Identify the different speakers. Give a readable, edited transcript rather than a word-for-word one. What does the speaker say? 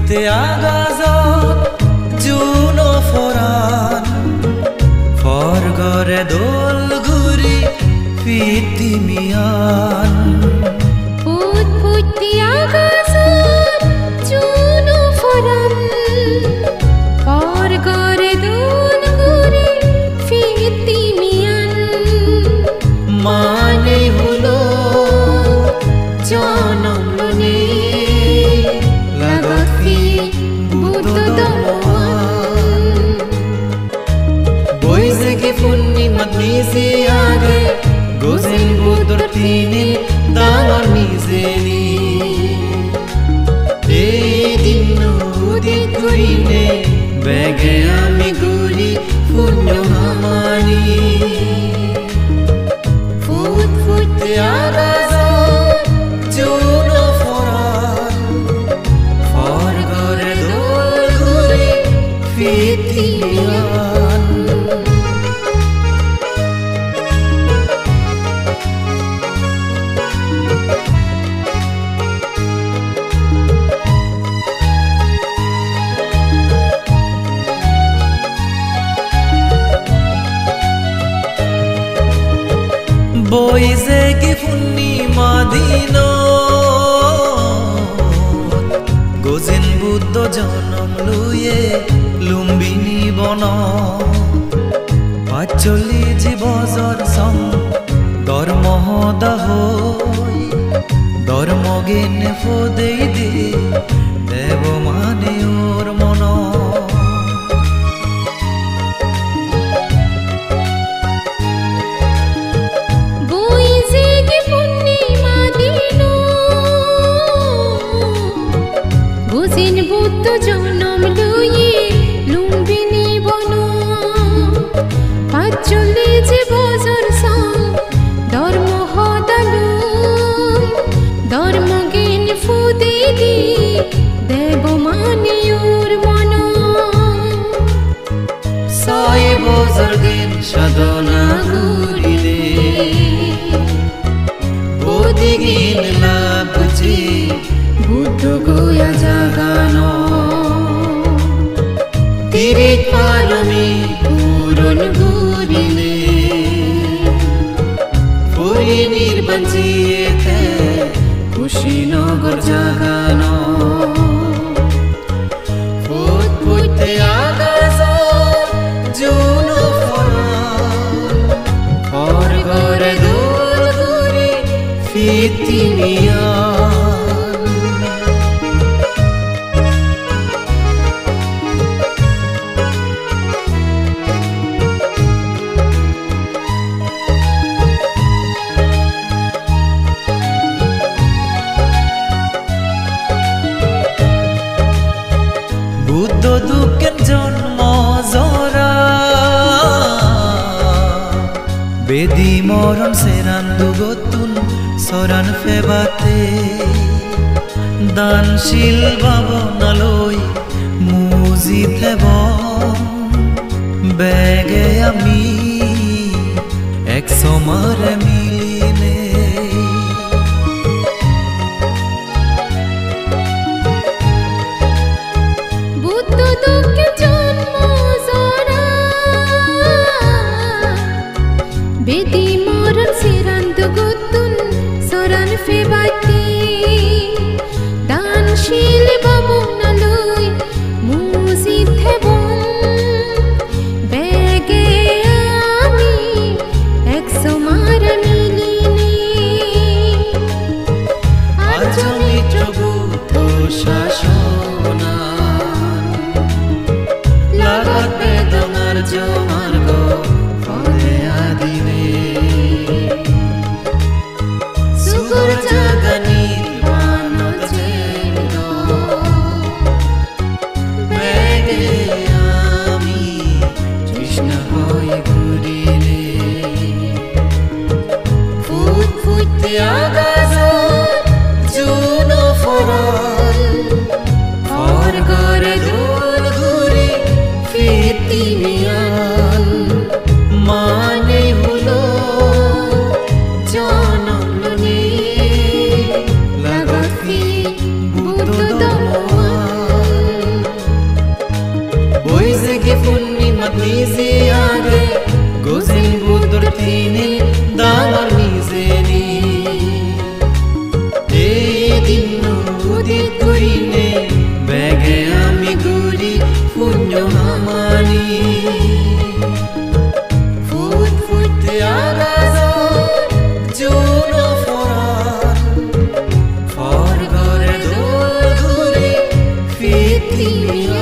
Speaker 1: ফুটতে আগাজত June Ferran ফরগরে দোল ঘুরি ফিতি মিয়ান
Speaker 2: ফুট ফুটতে আগাজত জুন ফরান ফরগরে দোল ঘুরি ফিতি মিয়ান
Speaker 1: মানে হলো জনম লনে লাগতি বুদ্ধ দমন বইজে কি পূর্ণিমাত নিজে আগে গোজেন বুদ্ধর তিনে দাওয়ার নিজেনি এই দিন উদিত করিলে বেগে আমি ঘুরি পুণ্য হামানি ফুট ফুটতে আগাজত জুন ফরান ফরগরে দোল ঘুরি ফিতি মিয়ান বইজে কি পূর্ণিমা দিন গোজেন বুদ্ধ জনম লুয়ে লুম্বিনী বন পাচলি জীবজর সং ধর্মদাহ ধর্ম জ্ঞান ফদেই দে দেব মানে ওর মন
Speaker 2: গোজেন বুদ্ধ জনম লুয়ে লুম্বিনী বন পাচলি জীবজর সং ধর্ম হদালু ধর্ম জ্ঞান ফুদে দি দেব মানে ওর মন
Speaker 1: ছয় বছর জ্ঞান সাধনা করিলে বোধি জ্ঞান লাভ যে বুদ্ধ গোয়া জাগানো তিরিত পালমি পূরণ করিলে পুরী নির্বাণ জিয়েতে কুশীনগর জাগানো ফুট ফুটতে আগাজত জুন ফরান ফরগরে দোল ঘুরি ফিতি মিয়ান বুদ্ধ দুঃখের জন্ম জরা বেদি মরণ সেরান দুগতুন সরান ফেবাতে দানশীল ভাবনালয় মুজিদ হেব বেগে আমি এক সমারে মিলিনে
Speaker 2: বুদ্ধ দুঃখের জন্ম জরা বেদি মরণ সেরান দুগতুন সরান ফেবাতে দানশীল ভাবনালয় মুজিদ হেব বেগে আমি এক সমার মিলিনে
Speaker 1: আজ মিত্র বুদ্ধ শাসনা লাগত বেদনার জমার্গ ফলে আদিনে সুগুর জাগানি মানত চেন্দ বেগে আমি কৃষ্ণ হয়ে ঘুরিলে ফুট ফুটতে আগাজত জুন ফরান দিন উদিত কৰিলে বেগে আমি ঘূৰি পুণ্য হামানি ফুট ফুট আকাশত জোন ফৰাল ফৰগৰে দৌৰ ঘূৰি পৃথিৱী